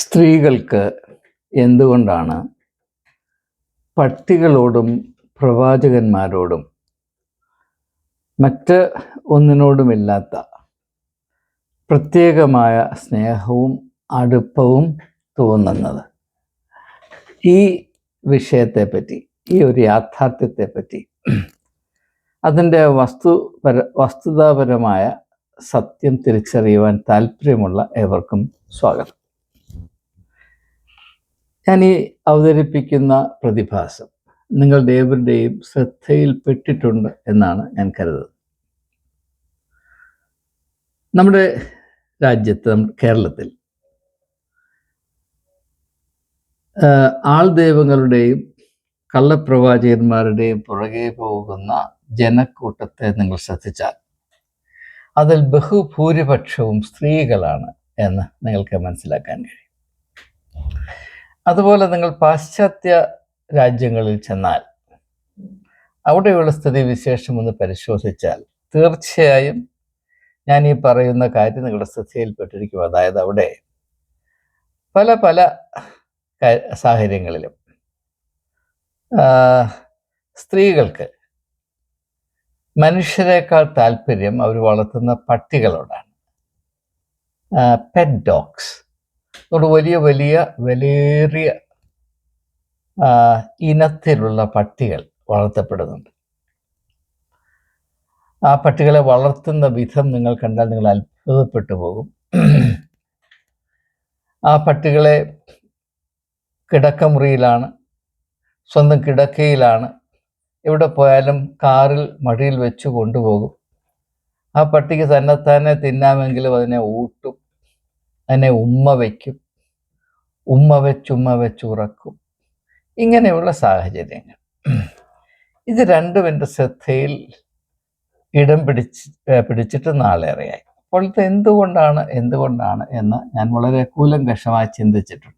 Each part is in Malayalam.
സ്ത്രീകൾക്ക് എന്തുകൊണ്ടാണ് പട്ടികളോടും പ്രവാചകന്മാരോടും മറ്റ് ഒന്നിനോടുമില്ലാത്ത പ്രത്യേകമായ സ്നേഹവും അടുപ്പവും തോന്നുന്നത്? ഈ വിഷയത്തെപ്പറ്റി, ഈ ഒരു യാഥാർത്ഥ്യത്തെപ്പറ്റി, അതിൻ്റെ വസ്തുതാപരമായ സത്യം തിരിച്ചറിയുവാൻ താല്പര്യമുള്ള ഏവർക്കും സ്വാഗതം. ഞാൻ ഈ അവതരിപ്പിക്കുന്ന പ്രതിഭാസം നിങ്ങളുടെ ഏവരുടെയും ശ്രദ്ധയിൽപ്പെട്ടിട്ടുണ്ട് എന്നാണ് ഞാൻ കരുതുന്നത്. നമ്മുടെ രാജ്യത്ത്, കേരളത്തിൽ ആൾദൈവങ്ങളുടെയും കള്ളപ്രവാചകന്മാരുടെയും പുറകെ പോകുന്ന ജനക്കൂട്ടത്തെ നിങ്ങൾ ശ്രദ്ധിച്ചാൽ അതിൽ ബഹുഭൂരിപക്ഷവും സ്ത്രീകളാണ് എന്ന് നിങ്ങൾക്ക് മനസ്സിലാക്കാൻ കഴിയും. അതുപോലെ നിങ്ങൾ പാശ്ചാത്യ രാജ്യങ്ങളിൽ ചെന്നാൽ അവിടെയുള്ള സ്ഥിതിവിശേഷം ഒന്ന് പരിശോധിച്ചാൽ തീർച്ചയായും ഞാൻ ഈ പറയുന്ന കാര്യം നിങ്ങളുടെ ശ്രദ്ധയിൽപ്പെട്ടിരിക്കും. അതായത് അവിടെ പല സാഹചര്യങ്ങളിലും സ്ത്രീകൾക്ക് മനുഷ്യരെക്കാൾ താല്പര്യം അവർ വളർത്തുന്ന പട്ടികളോടാണ്. പെറ്റ് ഡോഗ്സ്, അതുകൊണ്ട് വലിയ വിലയേറിയ ഇനത്തിലുള്ള പട്ടികൾ വളർത്തപ്പെടുന്നുണ്ട്. ആ പട്ടികളെ വളർത്തുന്ന വിധം നിങ്ങൾ കണ്ടാൽ നിങ്ങൾ അത്ഭുതപ്പെട്ടു പോകും. ആ പട്ടികളെ കിടക്കമുറിയിലാണ്, സ്വന്തം കിടക്കയിലാണ്, എവിടെ പോയാലും കാറിൽ മടിയിൽ വെച്ച് കൊണ്ടുപോകും. ആ പട്ടിക്ക് തന്നെത്താനെ തിന്നാമെങ്കിലും അതിനെ ഊട്ടും, അതിനെ ഉമ്മ വയ്ക്കും, ഉമ്മ വെച്ചുറക്കും. ഇങ്ങനെയുള്ള സാഹചര്യങ്ങൾ, ഇത് രണ്ടും എൻ്റെ ശ്രദ്ധയിൽ ഇടം പിടിച്ചിട്ട് നാളേറെയായി. അപ്പോൾ ഇത് എന്തുകൊണ്ടാണ് എന്ന് ഞാൻ വളരെ കൂലങ്കഷമായി ചിന്തിച്ചിട്ടുണ്ട്.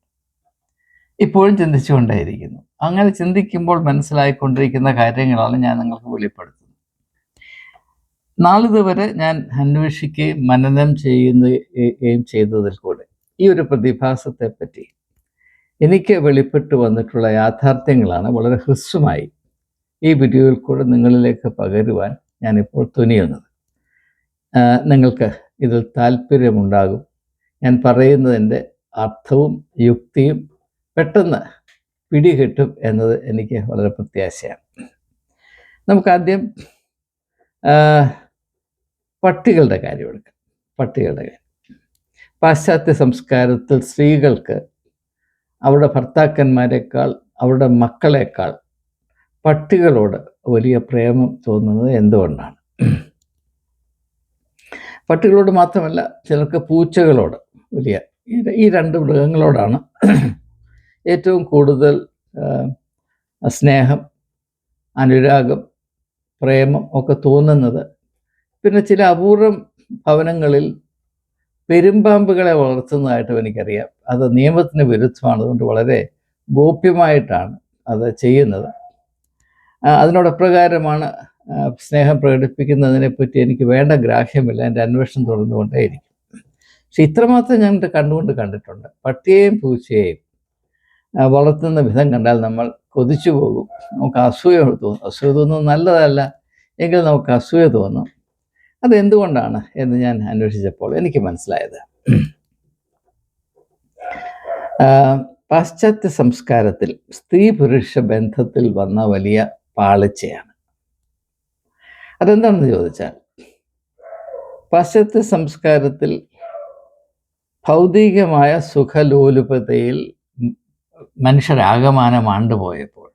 ഇപ്പോഴും ചിന്തിച്ചുകൊണ്ടേയിരിക്കുന്നു. അങ്ങനെ ചിന്തിക്കുമ്പോൾ മനസ്സിലായിക്കൊണ്ടിരിക്കുന്ന കാര്യങ്ങളാണ് ഞാൻ നിങ്ങൾക്ക് വെളിപ്പെടുത്തുന്നത്. നാളിതുവരെ ഞാൻ അന്വേഷിക്കുകയും മനനം ചെയ്യുകയും ചെയ്തതിൽ കൂടെ ഈ ഒരു പ്രതിഭാസത്തെ പറ്റി എനിക്ക് വെളിപ്പെട്ടു വന്നിട്ടുള്ള യാഥാർത്ഥ്യങ്ങളാണ് വളരെ ഹ്രസ്വമായി ഈ വീഡിയോയിൽ കൂടെ നിങ്ങളിലേക്ക് പകരുവാൻ ഞാനിപ്പോൾ തുനിയുന്നത്. നിങ്ങൾക്ക് ഇതിൽ താല്പര്യമുണ്ടാകും. ഞാൻ പറയുന്നതിൻ്റെ അർത്ഥവും യുക്തിയും പെട്ടെന്ന് പിടികിട്ടും എന്നത് എനിക്ക് വളരെ പ്രത്യാശയാണ്. നമുക്കാദ്യം പട്ടികളുടെ കാര്യം എടുക്കാം. പട്ടികളുടെ കാര്യം, പാശ്ചാത്യ സംസ്കാരത്തിൽ സ്ത്രീകൾക്ക് അവരുടെ ഭർത്താക്കന്മാരെക്കാൾ, അവരുടെ മക്കളെക്കാൾ പട്ടികളോട് വലിയ പ്രേമം തോന്നുന്നത് എന്തുകൊണ്ടാണ്? പട്ടികളോട് മാത്രമല്ല, ചിലർക്ക് പൂച്ചകളോട് വലിയ, ഈ രണ്ട് മൃഗങ്ങളോടാണ് ഏറ്റവും കൂടുതൽ സ്നേഹം, അനുരാഗം, പ്രേമം ഒക്കെ തോന്നുന്നത്. പിന്നെ ചില അപൂർവം ഭവനങ്ങളിൽ പെരുമ്പാമ്പുകളെ വളർത്തുന്നതായിട്ടും എനിക്കറിയാം. അത് നിയമത്തിന് വിരുദ്ധമാണ്. അതുകൊണ്ട് വളരെ ഗോപ്യമായിട്ടാണ് അത് ചെയ്യുന്നത്. അതിനോടപ്രകാരമാണ് സ്നേഹം പ്രകടിപ്പിക്കുന്നതിനെപ്പറ്റി എനിക്ക് വേണ്ട ഗ്രാഹ്യമില്ല. എൻ്റെ അന്വേഷണം തുടർന്നുകൊണ്ടേയിരിക്കും. പക്ഷെ ഇത്രമാത്രം ഞാൻ കണ്ടിട്ടുണ്ട്. പട്ടിയെയും പൂച്ചയെയും വളർത്തുന്ന വിധം കണ്ടാൽ നമ്മൾ കൊതിച്ചു പോകും. നമുക്ക് അസൂയ തോന്നും. അസൂയ തോന്നുന്നത് നല്ലതല്ല, എങ്കിൽ നമുക്ക് അസൂയ തോന്നും. അതെന്തുകൊണ്ടാണ് എന്ന് ഞാൻ അന്വേഷിച്ചപ്പോൾ എനിക്ക് മനസ്സിലായത്, പാശ്ചാത്യ സംസ്കാരത്തിൽ സ്ത്രീ പുരുഷ ബന്ധത്തിൽ വന്ന വലിയ പാളിച്ചയാണ്. അതെന്താണെന്ന് ചോദിച്ചാൽ, പാശ്ചാത്യ സംസ്കാരത്തിൽ ഭൗതികമായ സുഖലോലുപതയിൽ മനുഷ്യരാകമാനം ആണ്ടുപോയപ്പോൾ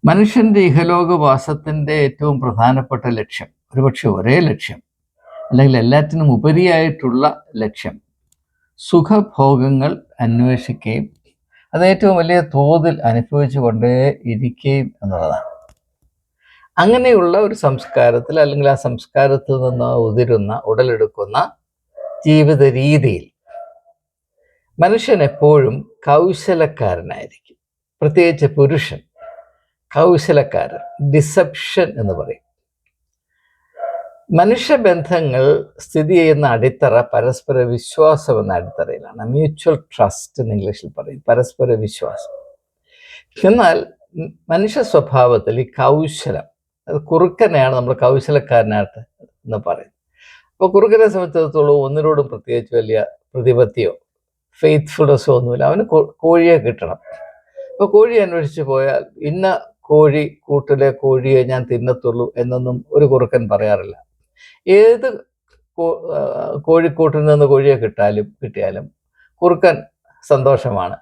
മനുഷ്യൻ്റെ ഇഹലോകവാസത്തിൻ്റെ ഏറ്റവും പ്രധാനപ്പെട്ട ലക്ഷ്യം, ഒരുപക്ഷെ ഒരേ ലക്ഷ്യം, അല്ലെങ്കിൽ എല്ലാറ്റിനും ഉപരിയായിട്ടുള്ള ലക്ഷ്യം, സുഖഭോഗങ്ങൾ അന്വേഷിക്കുകയും അത് ഏറ്റവും വലിയ തോതിൽ അനുഭവിച്ചു കൊണ്ടേ ഇരിക്കുകയും എന്നുള്ളതാണ്. അങ്ങനെയുള്ള ഒരു സംസ്കാരത്തിൽ, അല്ലെങ്കിൽ ആ സംസ്കാരത്തിൽ നിന്ന് ഉടലെടുക്കുന്ന ജീവിത രീതിയിൽ മനുഷ്യൻ എപ്പോഴും കൗശലക്കാരനായിരിക്കും. പ്രത്യേകിച്ച് പുരുഷൻ കൗശലക്കാരൻ, ഡിസെപ്ഷൻ എന്ന് പറയും. മനുഷ്യബന്ധങ്ങൾ സ്ഥിതി ചെയ്യുന്ന അടിത്തറ പരസ്പര വിശ്വാസം എന്ന അടിത്തറയിലാണ്. മ്യൂച്വൽ ട്രസ്റ്റ് എന്ന് ഇംഗ്ലീഷിൽ പറയും, പരസ്പര വിശ്വാസം. എന്നാൽ മനുഷ്യ സ്വഭാവത്തിൽ ഈ കൗശലം, അത് കുറുക്കനെയാണ് നമ്മൾ കൗശലക്കാരനായിട്ട് എന്ന് പറയും. അപ്പോൾ കുറുക്കനെ സംബന്ധിച്ചിടത്തോളം ഒന്നിനോടും പ്രത്യേകിച്ച് വലിയ പ്രതിപത്തിയോ ഫെയ്ത്ത്ഫുൾനെസ്സോ ഒന്നുമില്ല. അവന് കോഴിയെ കിട്ടണം. അപ്പോൾ കോഴി അന്വേഷിച്ച് പോയാൽ ഇന്ന കോഴി കൂട്ടിലെ കോഴിയെ ഞാൻ തിന്നത്തുള്ളൂ എന്നൊന്നും ഒരു കുറുക്കൻ പറയാറില്ല. ഏത് കോഴിക്കൂട്ടിൽ നിന്ന് കോഴിയെ കിട്ടിയാലും കുറുക്കൻ സന്തോഷമാണ്.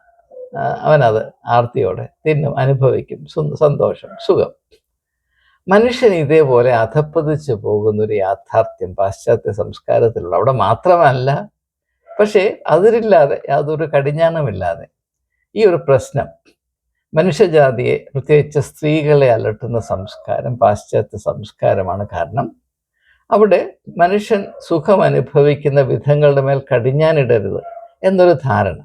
അവനത് ആർത്തിയോടെ തിന്നും, അനുഭവിക്കും, സന്തോഷം, സുഖം. മനുഷ്യൻ ഇതേപോലെ അധപ്പതിച്ച് പോകുന്നൊരു യാഥാർത്ഥ്യം പാശ്ചാത്യ സംസ്കാരത്തിലുള്ള. അവിടെ മാത്രമല്ല, പക്ഷേ അതിരില്ലാതെ, യാതൊരു കടിഞ്ഞാണമില്ലാതെ ഈ ഒരു പ്രശ്നം മനുഷ്യജാതിയെ, പ്രത്യേകിച്ച് സ്ത്രീകളെ അലട്ടുന്ന സംസ്കാരം പാശ്ചാത്യ സംസ്കാരമാണ്. കാരണം അവിടെ മനുഷ്യൻ സുഖം അനുഭവിക്കുന്ന വിധങ്ങളുടെ മേൽ കടിഞ്ഞാനിടരുത് എന്നൊരു ധാരണ.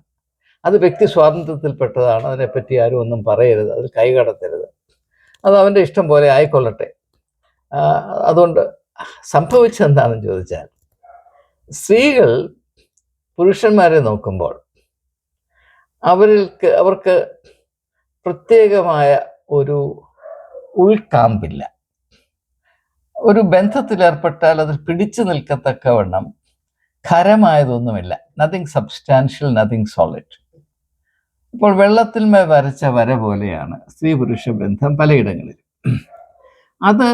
അത് വ്യക്തി സ്വാതന്ത്ര്യത്തിൽപ്പെട്ടതാണ്. അതിനെപ്പറ്റി ആരും ഒന്നും പറയരുത്, അതിൽ കൈകടത്തരുത്, അത് അവൻ്റെ ഇഷ്ടം പോലെ ആയിക്കൊള്ളട്ടെ. അതുകൊണ്ട് സംഭവിച്ചെന്താണെന്ന് ചോദിച്ചാൽ, സ്ത്രീകൾ പുരുഷന്മാരെ നോക്കുമ്പോൾ അവർക്ക് പ്രത്യേകമായ ഒരു ഉൾക്കാമ്പില്ല. ഒരു ബന്ധത്തിലേർപ്പെട്ടാൽ അതിൽ പിടിച്ചു നിൽക്കത്തക്കവണ്ണം ഖരമായതൊന്നുമില്ല. Nothing substantial, nothing solid. ഇപ്പോൾ വെള്ളത്തിന്മേൽ വരച്ച വര പോലെയാണ് സ്ത്രീ പുരുഷ ബന്ധം പലയിടങ്ങളിലും. അത്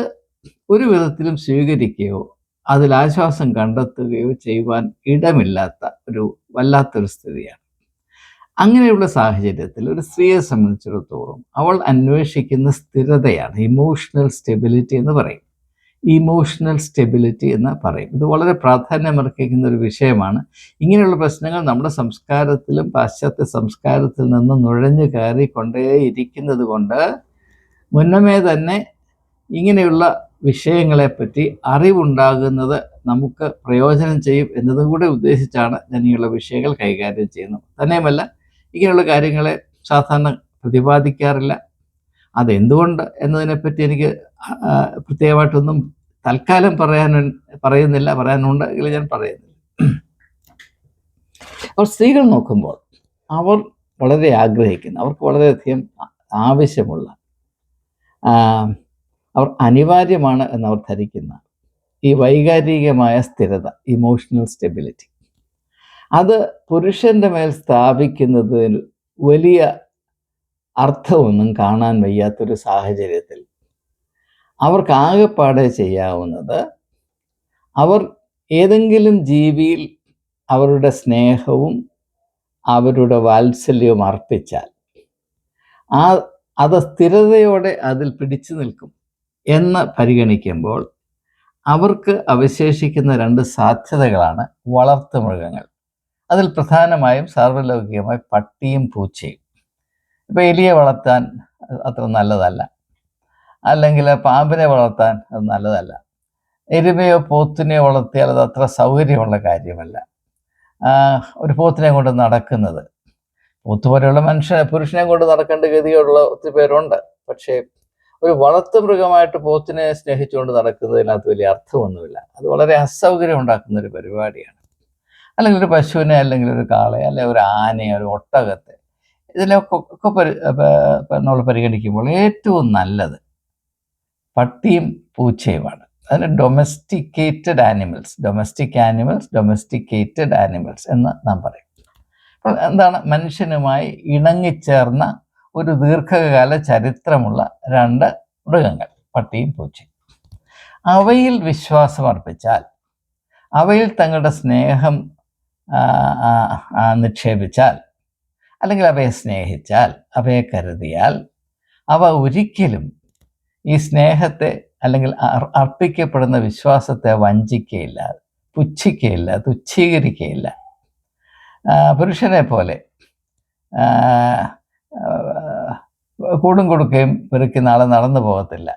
ഒരു വിധത്തിലും സ്വീകരിക്കുകയോ അതിൽ ആശ്വാസം കണ്ടെത്തുകയോ ചെയ്യുവാൻ ഇടമില്ലാത്ത ഒരു വല്ലാത്തൊരു സ്ഥിതിയാണ്. അങ്ങനെയുള്ള സാഹചര്യത്തിൽ ഒരു സ്ത്രീയെ സംബന്ധിച്ചിടത്തോളം അവൾ അന്വേഷിക്കുന്ന സ്ഥിരതയാണ് ഇമോഷണൽ സ്റ്റെബിലിറ്റി എന്ന് പറയും. ഇമോഷണൽ സ്റ്റെബിലിറ്റി എന്ന് പറയും. ഇത് വളരെ പ്രാധാന്യമർഹിക്കുന്ന ഒരു വിഷയമാണ്. ഇങ്ങനെയുള്ള പ്രശ്നങ്ങൾ നമ്മുടെ സംസ്കാരത്തിലും പാശ്ചാത്യ സംസ്കാരത്തിൽ നിന്ന് നുഴഞ്ഞു കയറിക്കൊണ്ടേയിരിക്കുന്നത് കൊണ്ട് മുന്നമേ തന്നെ ഇങ്ങനെയുള്ള വിഷയങ്ങളെപ്പറ്റി അറിവുണ്ടാകുന്നത് നമുക്ക് പ്രയോജനം ചെയ്യും എന്നതും കൂടെ ഉദ്ദേശിച്ചാണ് ഞാൻ ഇങ്ങനെയുള്ള വിഷയങ്ങൾ കൈകാര്യം ചെയ്യുന്നത്. തന്നെയുമല്ല, ഇങ്ങനെയുള്ള കാര്യങ്ങളെ സാധാരണ പ്രതിപാദിക്കാറില്ല. അതെന്തുകൊണ്ട് എന്നതിനെപ്പറ്റി എനിക്ക് പ്രത്യേകമായിട്ടൊന്നും തൽക്കാലം പറയുന്നില്ല. പറയാനുണ്ടെങ്കിൽ ഞാൻ പറയുന്നില്ല. അവർ സ്ത്രീകൾ നോക്കുമ്പോൾ അവർ വളരെ ആഗ്രഹിക്കുന്ന, അവർക്ക് വളരെയധികം ആവശ്യമുള്ള, അവർ അനിവാര്യമാണ് എന്നവർ ധരിക്കുന്ന ഈ വൈകാരികമായ സ്ഥിരത, ഇമോഷണൽ സ്റ്റെബിലിറ്റി, അത് പുരുഷൻ്റെ മേൽ സ്ഥാപിക്കുന്നതിൽ വലിയ അർത്ഥമൊന്നും കാണാൻ വയ്യാത്തൊരു സാഹചര്യത്തിൽ അവർക്ക് ആകെപ്പാടെ ചെയ്യാവുന്നത്, അവർ ഏതെങ്കിലും ജീവിയിൽ അവരുടെ സ്നേഹവും അവരുടെ വാത്സല്യവും അർപ്പിച്ചാൽ അത് സ്ഥിരതയോടെ അതിൽ പിടിച്ചു നിൽക്കും എന്ന് പരിഗണിക്കുമ്പോൾ അവർക്ക് അവശേഷിക്കുന്ന രണ്ട് സാധ്യതകളാണ് വളർത്തുമൃഗങ്ങൾ. അതിൽ പ്രധാനമായും സാർവലൗകികമായി പട്ടിയും പൂച്ചയും. ഇപ്പം എലിയെ വളർത്താൻ അത്ര നല്ലതല്ല, അല്ലെങ്കിൽ പാമ്പിനെ വളർത്താൻ അത് നല്ലതല്ല. എരുമയോ പോത്തിനെയോ വളർത്തിയാൽ അത് അത്ര സൗകര്യമുള്ള കാര്യമല്ല. ഒരു പോത്തിനെ കൊണ്ട് നടക്കുന്നത്, പോത്ത് പോലെയുള്ള പുരുഷനെ കൊണ്ട് നടക്കേണ്ട ഗതിയുള്ള ഒത്തിരി പേരുണ്ട്. പക്ഷേ ഒരു വളർത്തുമൃഗമായിട്ട് പോത്തിനെ സ്നേഹിച്ചുകൊണ്ട് നടക്കുന്നതിനകത്ത് വലിയ അർത്ഥമൊന്നുമില്ല. അത് വളരെ അസൗകര്യം ഉണ്ടാക്കുന്ന ഒരു പരിപാടിയാണ്. അല്ലെങ്കിൽ ഒരു പശുവിനെ, അല്ലെങ്കിൽ ഒരു കാളയെ, അല്ലെങ്കിൽ ഒരു ആനയെ, ഒരു ഒട്ടകത്തെ, ഇതിലൊക്കെ നമ്മൾ പരിഗണിക്കുമ്പോൾ ഏറ്റവും നല്ലത് പട്ടിയും പൂച്ചയുമാണ്. അതിന് ഡൊമസ്റ്റിക്കേറ്റഡ് ആനിമൽസ് എന്ന് നാം പറയും. അപ്പോൾ എന്താണ്, മനുഷ്യനുമായി ഇണങ്ങിച്ചേർന്ന ഒരു ദീർഘകാല ചരിത്രമുള്ള രണ്ട് മൃഗങ്ങൾ, പട്ടിയും പൂച്ചയും. അവയിൽ വിശ്വാസമർപ്പിച്ചാൽ, അവയിൽ തങ്ങളുടെ സ്നേഹം നിക്ഷേപിച്ചാൽ, അല്ലെങ്കിൽ അവയെ സ്നേഹിച്ചാൽ, അവയെ കരുതിയാൽ, അവ ഒരിക്കലും ഈ സ്നേഹത്തെ അല്ലെങ്കിൽ അർപ്പിക്കപ്പെടുന്ന വിശ്വാസത്തെ വഞ്ചിക്കുകയില്ല, പുച്ഛിക്കുകയില്ല, തുച്ഛീകരിക്കുകയില്ല. പുരുഷനെ പോലെ കൂടും കൊടുക്കുകയും പെറുക്കുന്ന ആളെ നടന്നു പോകത്തില്ല.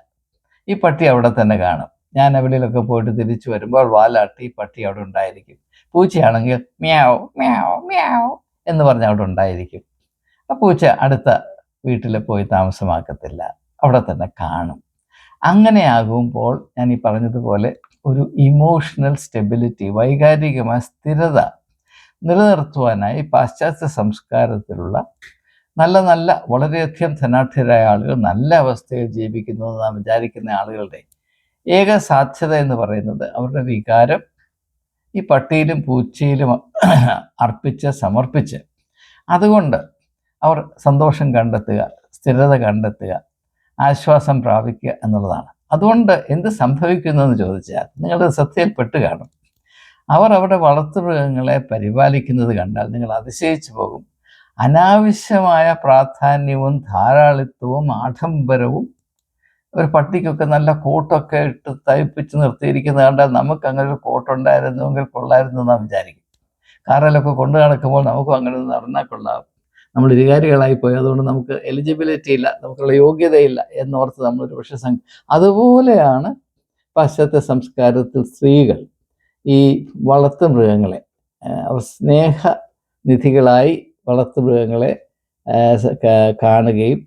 ഈ പട്ടി അവിടെ തന്നെ കാണും. ഞാൻ എവിടെയൊക്കെ പോയിട്ട് തിരിച്ചു വരുമ്പോൾ വാലാട്ടി പട്ടി അവിടെ ഉണ്ടായിരിക്കും. പൂച്ചയാണെങ്കിൽ മ്യാവ് മ്യാവ് മ്യാവ് എന്ന് പറഞ്ഞ് അവിടെ ഉണ്ടായിരിക്കും. ആ പൂച്ച അടുത്ത വീട്ടിൽ പോയി താമസമാക്കത്തില്ല, അവിടെ തന്നെ കാണും. അങ്ങനെയാകുമ്പോൾ ഞാൻ ഈ പറഞ്ഞതുപോലെ ഒരു ഇമോഷണൽ സ്റ്റെബിലിറ്റി, വൈകാരികമായ സ്ഥിരത നിലനിർത്തുവാനായി പാശ്ചാത്യ സംസ്കാരത്തിലുള്ള നല്ല നല്ല വളരെയധികം ധനാഢ്യരായ ആളുകൾ നല്ല അവസ്ഥയിൽ ജീവിക്കുന്നു എന്ന് നാം വിചാരിക്കുന്ന ആളുകളുടെ ഏക സാധ്യത എന്ന് പറയുന്നത് അവരുടെ വികാരം ഈ പട്ടിയിലും പൂച്ചയിലും സമർപ്പിച്ച് അതുകൊണ്ട് അവർ സന്തോഷം കണ്ടെത്തുക, സ്ഥിരത കണ്ടെത്തുക, ആശ്വാസം പ്രാപിക്കുക എന്നുള്ളതാണ്. അതുകൊണ്ട് എന്ത് സംഭവിക്കുന്നു എന്ന് ചോദിച്ചാൽ നിങ്ങളുടെ ശ്രദ്ധയിൽപ്പെട്ട് കാണും. അവർ അവരുടെ വളർത്തുമൃഗങ്ങളെ പരിപാലിക്കുന്നത് കണ്ടാൽ നിങ്ങൾ അതിശയിച്ചു പോകും. അനാവശ്യമായ പ്രാധാന്യവും ധാരാളിത്വവും ആഡംബരവും, ഒരു പട്ടിക്കൊക്കെ നല്ല കോട്ടൊക്കെ ഇട്ട് തയ്പ്പിച്ച് നിർത്തിയിരിക്കുന്നത് കണ്ടാൽ നമുക്ക് അങ്ങനെ ഒരു കോട്ടുണ്ടായിരുന്നുവെങ്കിൽ കൊള്ളായിരുന്നു എന്നാണ് വിചാരിക്കും. കാറിലൊക്കെ കൊണ്ടു നടക്കുമ്പോൾ നമുക്കും അങ്ങനെ ഒന്ന് നടന്നാൽ കൊള്ളാം, നമ്മൾ ഇരുകാരികളായിപ്പോയി, അതുകൊണ്ട് നമുക്ക് എലിജിബിലിറ്റി ഇല്ല, നമുക്കുള്ള യോഗ്യതയില്ല എന്നോർത്ത് നമ്മളൊരു പക്ഷേ അതുപോലെയാണ് പാശ്ചാത്യ സംസ്കാരത്തിൽ സ്ത്രീകൾ ഈ വളർത്തുമൃഗങ്ങളെ അവർ സ്നേഹനിധികളായി വളർത്തുമൃഗങ്ങളെ കാണുകയും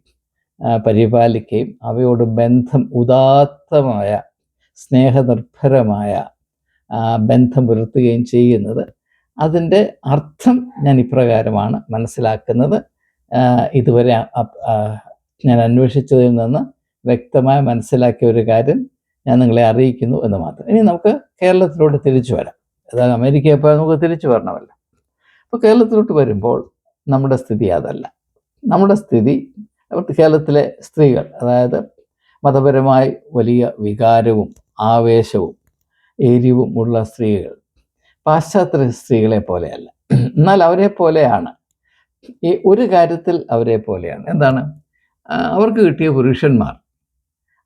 പരിപാലിക്കുകയും അവയോട് ഉദാത്തമായ സ്നേഹനിർഭരമായ ബന്ധം പുലർത്തുകയും ചെയ്യുന്നത്. അതിൻ്റെ അർത്ഥം ഞാൻ ഇപ്രകാരമാണ് മനസ്സിലാക്കുന്നത്. ഇതുവരെ ഞാൻ അന്വേഷിച്ചതിൽ നിന്ന് വ്യക്തമായി മനസ്സിലാക്കിയ ഒരു കാര്യം ഞാൻ നിങ്ങളെ അറിയിക്കുന്നു എന്ന് മാത്രം. ഇനി നമുക്ക് കേരളത്തിലോട്ട് തിരിച്ചു വരാം. അതായത് അമേരിക്കയിൽ പോയാൽ നമുക്ക് തിരിച്ചു വരണമല്ലോ. അപ്പോൾ കേരളത്തിലോട്ട് വരുമ്പോൾ നമ്മുടെ സ്ഥിതി അതല്ല. നമ്മുടെ സ്ഥിതി കേരളത്തിലെ സ്ത്രീകൾ, അതായത് മതപരമായി വലിയ വികാരവും ആവേശവും എരിവും ഉള്ള സ്ത്രീകൾ പാശ്ചാത്യ സ്ത്രീകളെ പോലെയല്ല. എന്നാൽ അവരെ പോലെയാണ്, ഈ ഒരു കാര്യത്തിൽ അവരെ പോലെയാണ്. എന്താണ്? അവർക്ക് കിട്ടിയ പുരുഷന്മാർ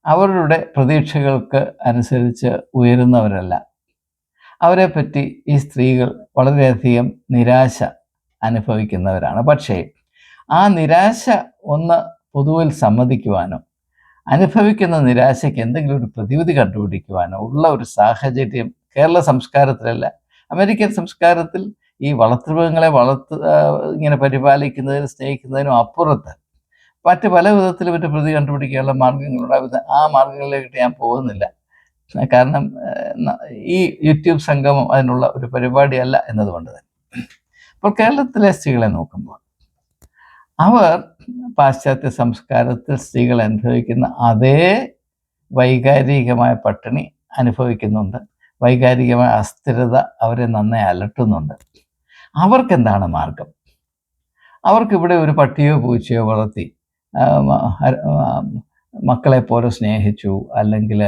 അവരുടെ പ്രതീക്ഷകൾക്ക് അനുസരിച്ച് ഉയരുന്നവരല്ല. അവരെപ്പറ്റി ഈ സ്ത്രീകൾ വളരെയധികം നിരാശ അനുഭവിക്കുന്നവരാണ്. പക്ഷേ ആ നിരാശ ഒന്ന് പൊതുവിൽ സമ്മതിക്കുവാനോ അനുഭവിക്കുന്ന നിരാശയ്ക്ക് എന്തെങ്കിലും ഒരു പ്രതിവിധി കണ്ടുപിടിക്കുവാനോ ഉള്ള ഒരു സാഹചര്യം കേരള സംസ്കാരത്തിലല്ല. അമേരിക്കൻ സംസ്കാരത്തിൽ ഈ വളർത്തുമൃഗങ്ങളെ ഇങ്ങനെ പരിപാലിക്കുന്നതിനും സ്നേഹിക്കുന്നതിനും അപ്പുറത്ത് മറ്റ് പല വിധത്തിലും ഒരു പ്രതി കണ്ടുപിടിക്കാനുള്ള മാർഗങ്ങളുണ്ടാകുന്ന ആ മാർഗങ്ങളിലേക്ക് ഞാൻ പോകുന്നില്ല. കാരണം ഈ യൂട്യൂബ് സംഗമം അതിനുള്ള ഒരു പരിപാടിയല്ല എന്നതുകൊണ്ട് തന്നെ. അപ്പോൾ കേരളത്തിലെ സ്ത്രീകളെ നോക്കുമ്പോൾ അവർ പാശ്ചാത്യ സംസ്കാരത്തിൽ സ്ത്രീകൾ അനുഭവിക്കുന്ന അതേ വൈകാരികമായ പട്ടിണി അനുഭവിക്കുന്നുണ്ട്. വൈകാരികമായ അസ്ഥിരത അവരെ നന്നായി അലട്ടുന്നുണ്ട്. അവർക്കെന്താണ് മാർഗം? അവർക്കിവിടെ ഒരു പട്ടിയോ പൂച്ചയോ വളർത്തി മക്കളെ പോലെ സ്നേഹിച്ചു, അല്ലെങ്കിൽ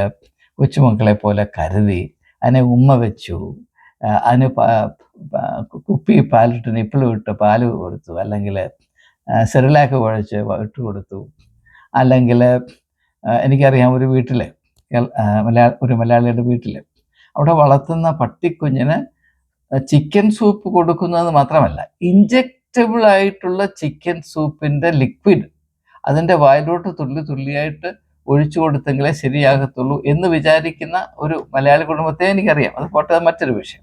കൊച്ചുമക്കളെ പോലെ കരുതി, അതിനെ ഉമ്മ വെച്ചു, അതിന് കുപ്പി പാലിട്ട് നിപ്പിൾ വിട്ട് പാല് കൊടുത്തു, അല്ലെങ്കിൽ സെറിലാക്ക് കുഴച്ച് ഇട്ട് കൊടുത്തു, അല്ലെങ്കിൽ എനിക്കറിയാം ഒരു വീട്ടിൽ ഒരു മലയാളിയുടെ വീട്ടിൽ അവിടെ വളർത്തുന്ന പട്ടിക്കുഞ്ഞിന് ചിക്കൻ സൂപ്പ് കൊടുക്കുന്നത് മാത്രമല്ല, ഇഞ്ചക്റ്റബിൾ ആയിട്ടുള്ള ചിക്കൻ സൂപ്പിൻ്റെ ലിക്വിഡ് അതിൻ്റെ വായിലോട്ട് തുള്ളിയായിട്ട് ഒഴിച്ചു കൊടുത്തെങ്കിലേ ശരിയാകത്തുള്ളൂ എന്ന് വിചാരിക്കുന്ന ഒരു മലയാളി കുടുംബത്തെ എനിക്കറിയാം. അത് പോട്ടെ, മറ്റൊരു വിഷയം.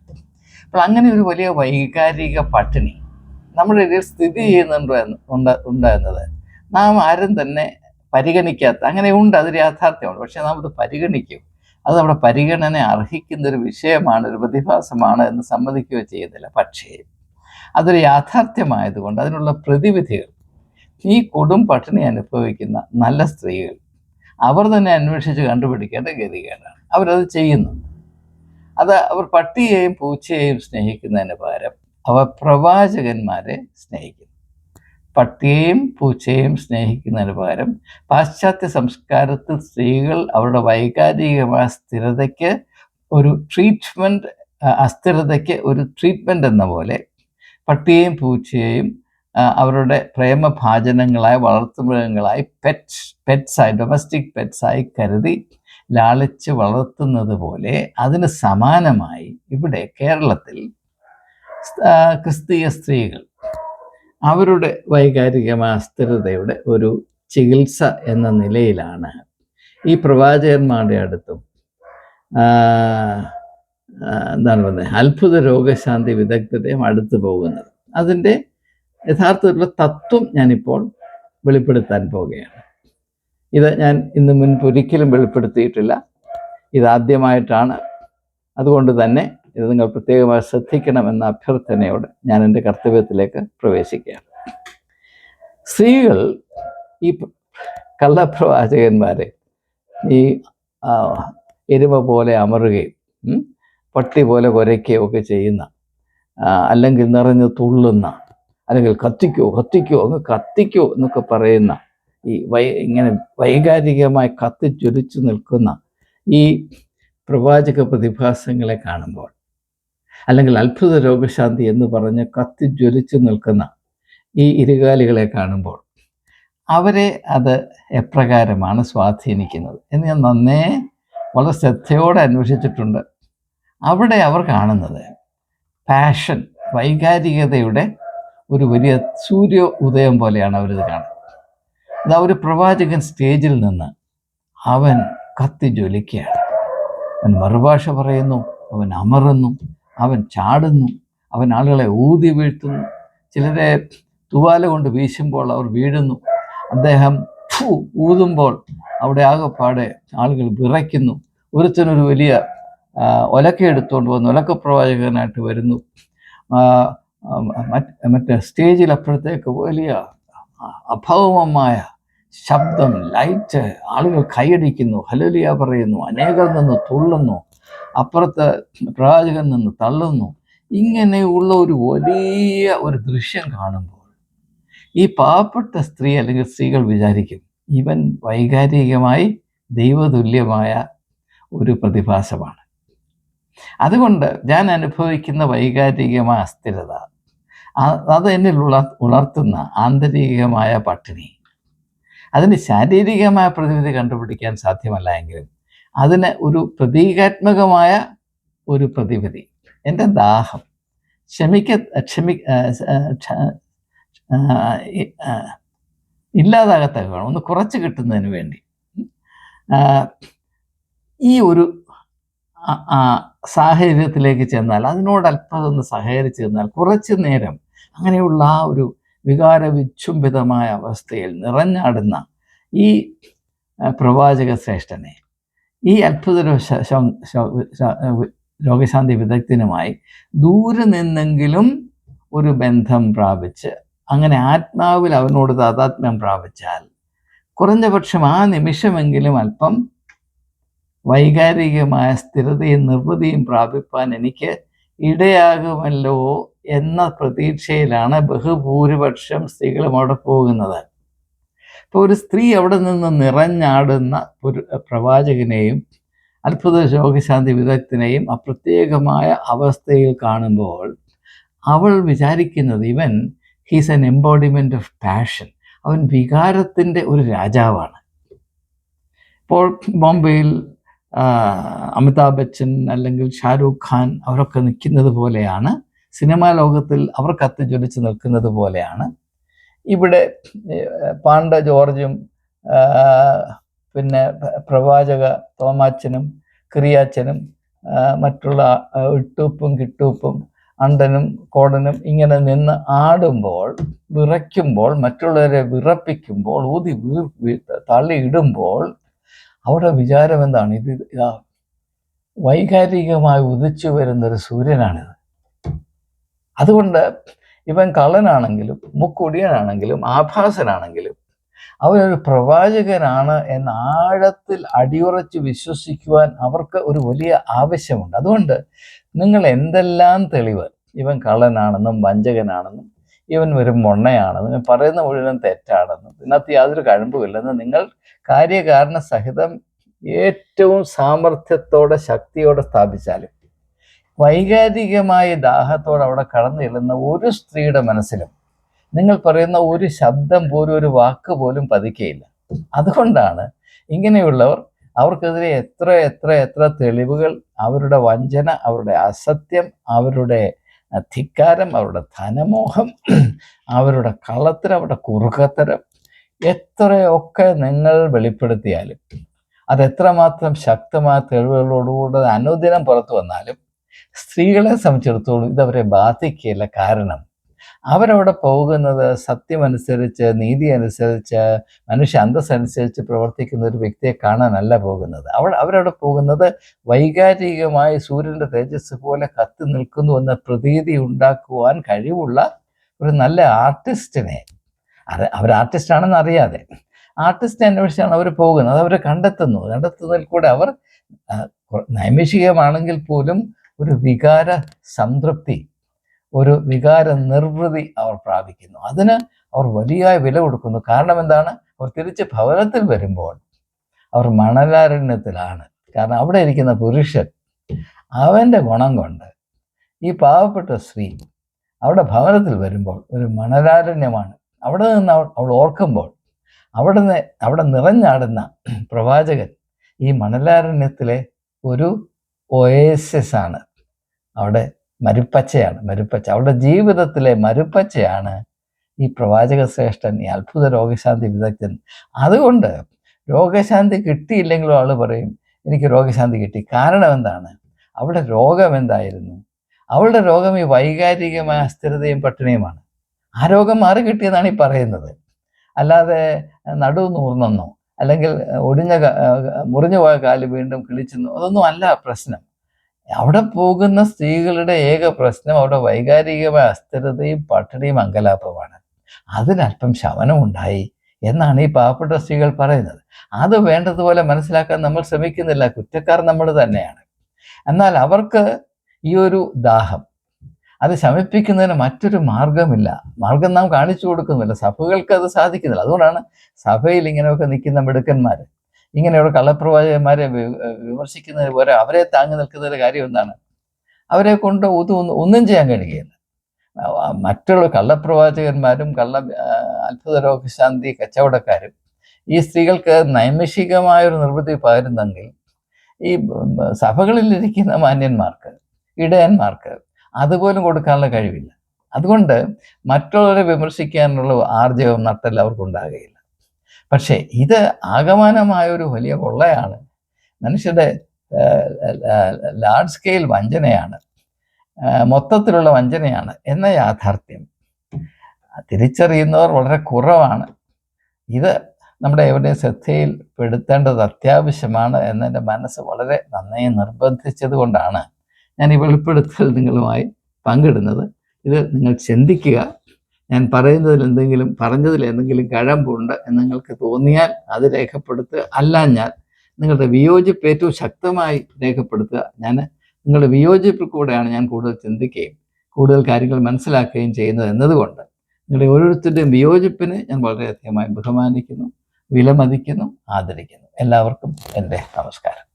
അപ്പോൾ അങ്ങനെ ഒരു വലിയ വൈകാരിക പട്ടിണി നമ്മുടെ ഇടയിൽ സ്ഥിതി ഉണ്ടാകുന്നത് നാം ആരും തന്നെ പരിഗണിക്കാത്ത, അങ്ങനെ ഉണ്ട്, അതൊരു യാഥാർത്ഥ്യമാണ്. പക്ഷേ നാം അത് പരിഗണിക്കും, അത് നമ്മുടെ പരിഗണന അർഹിക്കുന്നൊരു വിഷയമാണ്, ഒരു പ്രതിഭാസമാണ് എന്ന് സമ്മതിക്കുകയോ ചെയ്യുന്നില്ല. പക്ഷേ അതൊരു യാഥാർത്ഥ്യമായതുകൊണ്ട് അതിനുള്ള പ്രതിവിധികൾ ഈ കൊടും പട്ടിണി അനുഭവിക്കുന്ന നല്ല സ്ത്രീകൾ അവർ തന്നെ അന്വേഷിച്ച് കണ്ടുപിടിക്കേണ്ട ഗതികേടാണ്. അവരത് ചെയ്യുന്നുണ്ട്. അത് അവർ പട്ടിയെയും പൂച്ചയെയും സ്നേഹിക്കുന്നതിന് പകരം അവർ പ്രവാചകന്മാരെ സ്നേഹിക്കുന്നു. പട്ടിയെയും പൂച്ചയെയും സ്നേഹിക്കുന്നതിന് പകരം പാശ്ചാത്യ സംസ്കാരത്തിൽ സ്ത്രീകൾ അവരുടെ വൈകാരികമായ സ്ഥിരതയ്ക്ക് ഒരു ട്രീറ്റ്മെൻറ്റ്, അസ്ഥിരതയ്ക്ക് ഒരു ട്രീറ്റ്മെൻറ്റ് എന്ന പോലെ പട്ടിയെയും പൂച്ചയെയും അവരുടെ പ്രേമഭാജനങ്ങളായി വളർത്തുമൃഗങ്ങളായി പെറ്റ്സായി ഡൊമസ്റ്റിക് പെറ്റ്സായി കരുതി ലാളിച്ച് വളർത്തുന്നത് പോലെ അതിന് സമാനമായി ഇവിടെ കേരളത്തിൽ ക്രിസ്തീയ സ്ത്രീകൾ അവരുടെ വൈകാരികമായ അസ്ഥിരതയുടെ ഒരു ചികിത്സ എന്ന നിലയിലാണ് ഈ പ്രവാചകന്മാരുടെ അടുത്തും എന്താണ് പറയുന്നത് അത്ഭുത രോഗശാന്തി വിദഗ്ധരുടെയും അടുത്ത് പോകുന്നത്. അതിൻ്റെ യഥാർത്ഥത്തിലുള്ള തത്വം ഞാനിപ്പോൾ വെളിപ്പെടുത്താൻ പോവുകയാണ്. ഇത് ഞാൻ ഇന്ന് മുൻപ് ഒരിക്കലും വെളിപ്പെടുത്തിയിട്ടില്ല. ഇതാദ്യമായിട്ടാണ് അതുകൊണ്ട് തന്നെ ഇത് നിങ്ങൾ പ്രത്യേകമായി ശ്രദ്ധിക്കണമെന്ന അഭ്യർത്ഥനയോടെ ഞാൻ എൻ്റെ കർത്തവ്യത്തിലേക്ക് പ്രവേശിക്കുകയാണ്. സ്ത്രീകൾ ഈ കള്ളപ്രവാചകന്മാരെ ഈ എരുമ പോലെ അമറുകയും പട്ടി പോലെ കുരയ്ക്കുകയോ ഒക്കെ ചെയ്യുന്ന, അല്ലെങ്കിൽ നിറഞ്ഞു തുള്ളുന്ന, അല്ലെങ്കിൽ കത്തിക്കോ അങ്ങ് കത്തിക്കോ എന്നൊക്കെ പറയുന്ന ഈ ഇങ്ങനെ വൈകാരികമായി കത്തിജ്വലിച്ചു നിൽക്കുന്ന ഈ പ്രവാചക പ്രതിഭാസങ്ങളെ കാണുമ്പോൾ, അല്ലെങ്കിൽ അത്ഭുത രോഗശാന്തി എന്ന് പറഞ്ഞ് കത്തിജ്വലിച്ചു നിൽക്കുന്ന ഈ ഇരുകാലികളെ കാണുമ്പോൾ അവരെ അത് എപ്രകാരമാണ് സ്വാധീനിക്കുന്നത് എന്ന് ഞാൻ നന്നേ വളരെ ശ്രദ്ധയോടെ അന്വേഷിച്ചിട്ടുണ്ട്. അവിടെ അവർ കാണുന്നത് പാഷൻ, വൈകാരികതയുടെ ഒരു വലിയ സൂര്യ ഉദയം പോലെയാണ് അവരിത് കാണുന്നത്. അതാ ഒരു പ്രവാചകൻ സ്റ്റേജിൽ നിന്ന് അവൻ കത്തിജ്വലിക്കുകയാണ്. അവൻ മറുഭാഷ പറയുന്നു, അവൻ അമറുന്നു, അവൻ ചാടുന്നു, അവൻ ആളുകളെ ഊതി വീഴ്ത്തുന്നു, ചിലരെ തുവാല കൊണ്ട് വീശുമ്പോൾ അവർ വീഴുന്നു, അദ്ദേഹം ഊതുമ്പോൾ അവിടെ ആകെപ്പാടെ ആളുകൾ വിറയ്ക്കുന്നു. ഒരുത്തനൊരു വലിയ ഒലക്ക എടുത്തുകൊണ്ട് വന്ന് ഒലക്ക പ്രവാചകനായിട്ട് വരുന്നു. മറ്റേ സ്റ്റേജിൽ അപ്പുറത്തേക്ക് വലിയ അഭൗമമായ ശബ്ദം, ലൈറ്റ്, ആളുകൾ കൈയടിക്കുന്നു, ഹല്ലേലൂയ പറയുന്നു, അനേകർ നിന്ന് തുള്ളുന്നു, അപ്പുറത്ത് പ്രവാചകൻ നിന്ന് തള്ളുന്നു. ഇങ്ങനെയുള്ള ഒരു വലിയ ഒരു ദൃശ്യം കാണുമ്പോൾ ഈ പാവപ്പെട്ട സ്ത്രീ അല്ലെങ്കിൽ സ്ത്രീകൾ വിചാരിക്കും, ഇവൻ വൈകാരികമായി ദൈവതുല്യമായ ഒരു പ്രതിഭാസമാണ്. അതുകൊണ്ട് ഞാൻ അനുഭവിക്കുന്ന വൈകാരികമായ അസ്ഥിരത, അത് എന്നിൽ ഉണർത്തുന്ന ആന്തരികമായ പട്ടിണി, അതിന് ശാരീരികമായ പ്രതിവിധി കണ്ടുപിടിക്കാൻ സാധ്യമല്ല എങ്കിലും അതിന് ഒരു പ്രതീകാത്മകമായ ഒരു പ്രതിവിധി, എൻ്റെ ദാഹം ഇല്ലാതാകത്തക്ക ഒന്ന് കുറച്ച് കിട്ടുന്നതിന് വേണ്ടി ഈ ഒരു സാഹചര്യത്തിലേക്ക് ചെന്നാൽ, അതിനോട് അല്പം ഒന്ന് സഹകരിച്ച് ചെന്നാൽ കുറച്ച് നേരം അങ്ങനെയുള്ള ആ ഒരു വികാര വിച്ഛുംഭിതമായ അവസ്ഥയിൽ നിറഞ്ഞാടുന്ന ഈ പ്രവാചക ശ്രേഷ്ഠനെ, ഈ അത്ഭുത രോഗശാന്തി വിദഗ്ധനുമായി ദൂരെ നിന്നെങ്കിലും ഒരു ബന്ധം പ്രാപിച്ച് അങ്ങനെ ആത്മാവിൽ അവനോട് താതാത്മ്യം പ്രാപിച്ചാൽ കുറഞ്ഞപക്ഷം ആ നിമിഷമെങ്കിലും അല്പം വൈകാരികമായ സ്ഥിരതയും നിർവൃതിയും പ്രാപിപ്പാൻ എനിക്ക് ഇടയാകുമല്ലോ എന്ന പ്രതീക്ഷയിലാണ് ബഹുഭൂരിപക്ഷം സ്ത്രീകളും അവിടെ പോകുന്നത്. ഇപ്പോൾ ഒരു സ്ത്രീ അവിടെ നിന്ന് നിറഞ്ഞാടുന്ന ഒരു പ്രവാചകനെയും അത്ഭുത രോഗശാന്തി വിദഗ്ധനെയും ആ പ്രത്യേകമായ അവസ്ഥയിൽ കാണുമ്പോൾ അവൾ വിചാരിക്കുന്നത്, ഇവൻ he's an embodiment of passion, അവൻ വികാരത്തിൻ്റെ ഒരു രാജാവാണ്. ഇപ്പോൾ ബോംബെയിൽ അമിതാഭ് ബച്ചൻ അല്ലെങ്കിൽ ഷാരൂഖ് ഖാൻ അവരൊക്കെ നിൽക്കുന്നത് പോലെയാണ്, സിനിമാ ലോകത്തിൽ അവർ കത്തിജ്വലിച്ച് നിൽക്കുന്നത് പോലെയാണ് ഇവിടെ പാണ്ഡ ജോർജും പിന്നെ പ്രവാചക തോമാച്ചനും ക്രിയാച്ചനും മറ്റുള്ള ഇട്ടൂപ്പും കിട്ടൂപ്പും അണ്ടനും കോടനും ഇങ്ങനെ നിന്ന് ആടുമ്പോൾ, വിറയ്ക്കുമ്പോൾ, മറ്റുള്ളവരെ വിറപ്പിക്കുമ്പോൾ, ഊതി തള്ളിയിടുമ്പോൾ അവിടെ വിചാരം എന്താണ്? ഇത് വൈകാരികമായി ഉദിച്ചു വരുന്നൊരു സൂര്യനാണിത്. അതുകൊണ്ട് ഇവൻ കള്ളനാണെങ്കിലും മുക്കുടിയനാണെങ്കിലും ആഭാസനാണെങ്കിലും അവനൊരു പ്രവാചകനാണ് എന്ന ആഴത്തിൽ അടിയുറച്ച് വിശ്വസിക്കുവാൻ അവർക്ക് ഒരു വലിയ ആവശ്യമുണ്ട്. അതുകൊണ്ട് നിങ്ങൾ എന്തെല്ലാം തെളിവ് ഇവൻ കള്ളനാണെന്നും വഞ്ചകനാണെന്നും ഇവൻ ഒരു മൊണ്ണയാണെന്നും പറയുന്ന മുഴുവൻ തെറ്റാണെന്നും ഇതിനകത്ത് യാതൊരു കഴമ്പുമില്ലെന്നും നിങ്ങൾ കാര്യകാരണ സഹിതം ഏറ്റവും സാമർഥ്യത്തോടെ ശക്തിയോടെ സ്ഥാപിച്ചാലും വൈകാരികമായ ദാഹത്തോടെ അവിടെ കടന്നു ചെല്ലുന്ന ഒരു സ്ത്രീയുടെ മനസ്സിലും നിങ്ങൾ പറയുന്ന ഒരു ശബ്ദം പോലും, ഒരു വാക്ക് പോലും പതിക്കയില്ല. അതുകൊണ്ടാണ് ഇങ്ങനെയുള്ളവർ, അവർക്കെതിരെ എത്ര എത്ര എത്ര തെളിവുകൾ, അവരുടെ വഞ്ചന, അവരുടെ അസത്യം, അവരുടെ ധിക്കാരം, അവരുടെ ധനമോഹം, അവരുടെ കള്ളത്തരം, അവരുടെ കുറുക്കത്തരം എത്രയൊക്കെ നിങ്ങൾ വെളിപ്പെടുത്തിയാലും, അതെത്രമാത്രം ശക്തമായ തെളിവുകളോടുകൂടെ അനുദിനം പുറത്തു വന്നാലും സ്ത്രീകളെ സംബന്ധിച്ചിടത്തോളം ഇതവരെ ബാധിക്കുകയില്ല. കാരണം അവരവിടെ പോകുന്നത് സത്യമനുസരിച്ച്, നീതി അനുസരിച്ച്, മനുഷ്യ അന്തസ്സനുസരിച്ച് പ്രവർത്തിക്കുന്ന ഒരു വ്യക്തിയെ കാണാനല്ല പോകുന്നത്. അവരവിടെ പോകുന്നത് വൈകാരികമായി സൂര്യൻ്റെ തേജസ് പോലെ കത്തി നിൽക്കുന്നു എന്ന പ്രതീതി ഉണ്ടാക്കുവാൻ കഴിവുള്ള ഒരു നല്ല ആർട്ടിസ്റ്റിനെ, അവർ ആർട്ടിസ്റ്റാണെന്ന് അറിയാതെ ആർട്ടിസ്റ്റിനെ അന്വേഷിച്ചാണ് അവർ പോകുന്നത്. അത് അവർ കണ്ടെത്തുന്നതിൽ കൂടെ അവർ നൈമിഷികമാണെങ്കിൽ പോലും ഒരു വികാര സംതൃപ്തി, ഒരു വികാര നിർവൃതി അവർ പ്രാപിക്കുന്നു. അതിന് അവർ വലിയ വില കൊടുക്കുന്നു. കാരണം എന്താണ്? അവർ തിരിച്ച് ഭവനത്തിൽ വരുമ്പോൾ അവർ മണലാരണ്യത്തിലാണ്. കാരണം അവിടെ ഇരിക്കുന്ന പുരുഷൻ, അവൻ്റെ ഗുണം കൊണ്ട് ഈ പാവപ്പെട്ട സ്ത്രീ അവിടെ ഭവനത്തിൽ വരുമ്പോൾ ഒരു മണലാരണ്യമാണ്. അവിടെ നിന്ന് അവൾ ഓർക്കുമ്പോൾ അവിടെ നിറഞ്ഞാടുന്ന പ്രവാചകൻ ഈ മണലാരണ്യത്തിലെ ഒരു ഒയേസിസ് ആണ്. അവിടെ മരുപ്പച്ച, അവളുടെ ജീവിതത്തിലെ മരുപ്പച്ചയാണ് ഈ പ്രവാചക ശ്രേഷ്ഠൻ, ഈ അത്ഭുത രോഗശാന്തി വിദഗ്ധൻ. അതുകൊണ്ട് രോഗശാന്തി കിട്ടിയില്ലെങ്കിലും അവൾ പറയും എനിക്ക് രോഗശാന്തി കിട്ടി. കാരണം എന്താണ്? അവളുടെ രോഗം എന്തായിരുന്നു? അവളുടെ രോഗം ഈ വൈകാരികമായ അസ്ഥിരതയും പട്ടിണിയുമാണ്. ആ രോഗം മാറി കിട്ടിയെന്നാണ് ഈ പറയുന്നത്. അല്ലാതെ നടുവ് നൂർന്നെന്നോ അല്ലെങ്കിൽ മുറിഞ്ഞു പോയ കാല് വീണ്ടും കിളിച്ചെന്നോ അതൊന്നും അല്ല പ്രശ്നം. അവിടെ പോകുന്ന സ്ത്രീകളുടെ ഏക പ്രശ്നം അവിടെ വൈകാരികമായ അസ്ഥിരതയും പട്ടിണിയും അങ്കലാപ്പമാണ്. അതിനല്പം ശമനമുണ്ടായി എന്നാണ് ഈ പാവപ്പെട്ട സ്ത്രീകൾ പറയുന്നത്. അത് വേണ്ടതുപോലെ മനസ്സിലാക്കാൻ നമ്മൾ ശ്രമിക്കുന്നില്ല. കുറ്റക്കാർ നമ്മൾ തന്നെയാണ്. എന്നാൽ അവർക്ക് ഈ ഒരു ദാഹം അത് ശമിപ്പിക്കുന്നതിന് മറ്റൊരു മാർഗം നാം കാണിച്ചു കൊടുക്കുന്നില്ല. സഭകൾക്ക് അത് സാധിക്കുന്നില്ല. അതുകൊണ്ടാണ് സഭയിൽ ഇങ്ങനെയൊക്കെ നിൽക്കുന്ന മിടുക്കന്മാർ ഇങ്ങനെയുള്ള കള്ളപ്രവാചകന്മാരെ വിമർശിക്കുന്നതിന് പോലെ അവരെ താങ്ങി നിൽക്കുന്നതിൻ്റെ കാര്യം എന്താണ്? അവരെ കൊണ്ട് ഒന്നും ചെയ്യാൻ കഴിയുകയില്ല. മറ്റുള്ള കള്ളപ്രവാചകന്മാരും അത്ഭുത രോഗശാന്തി കച്ചവടക്കാരും ഈ സ്ത്രീകൾക്ക് നൈമിഷികമായൊരു നിർവൃത്തി പകരുന്നെങ്കിൽ ഈ സഭകളിലിരിക്കുന്ന മാന്യന്മാർക്ക്, ഇടയന്മാർക്ക് അതുപോലും കൊടുക്കാനുള്ള കഴിവില്ല. അതുകൊണ്ട് മറ്റുള്ളവരെ വിമർശിക്കാനുള്ള ആർജവം നട്ടെല്ലാം അവർക്കുണ്ടാകുകയില്ല. പക്ഷേ ഇത് ആകമാനമായൊരു വലിയ കൊള്ളയാണ്. മനുഷ്യരുടെ ലാർജ് സ്കെയിൽ വഞ്ചനയാണ്, മൊത്തത്തിലുള്ള വഞ്ചനയാണ് എന്ന യാഥാർത്ഥ്യം തിരിച്ചറിയുന്നവർ വളരെ കുറവാണ്. ഇത് നമ്മുടെ എവിടെയും ശ്രദ്ധയിൽപ്പെടുത്തേണ്ടത് അത്യാവശ്യമാണ് എന്നെൻ്റെ മനസ്സ് വളരെ നന്നായി നിർബന്ധിച്ചത് കൊണ്ടാണ് ഞാൻ ഈ വെളിപ്പെടുത്തൽ നിങ്ങളുമായി പങ്കിടുന്നത്. ഇത് നിങ്ങൾ ചിന്തിക്കുക. ഞാൻ പറഞ്ഞതിൽ എന്തെങ്കിലും കഴമ്പുണ്ട് എന്ന് നിങ്ങൾക്ക് തോന്നിയാൽ അത് രേഖപ്പെടുത്തുക. അല്ലാഞ്ഞാൽ നിങ്ങളുടെ വിയോജിപ്പ് ഏറ്റവും ശക്തമായി രേഖപ്പെടുത്തുക. നിങ്ങളുടെ വിയോജിപ്പിൽ കൂടെയാണ് ഞാൻ കൂടുതൽ ചിന്തിക്കുകയും കൂടുതൽ കാര്യങ്ങൾ മനസ്സിലാക്കുകയും ചെയ്യുന്നത് എന്നതുകൊണ്ട് നിങ്ങളുടെ ഓരോരുത്തരുടെയും വിയോജിപ്പിനെ ഞാൻ വളരെയധികമായി ബഹുമാനിക്കുന്നു, വിലമതിക്കുന്നു, ആദരിക്കുന്നു. എല്ലാവർക്കും എൻ്റെ നമസ്കാരം.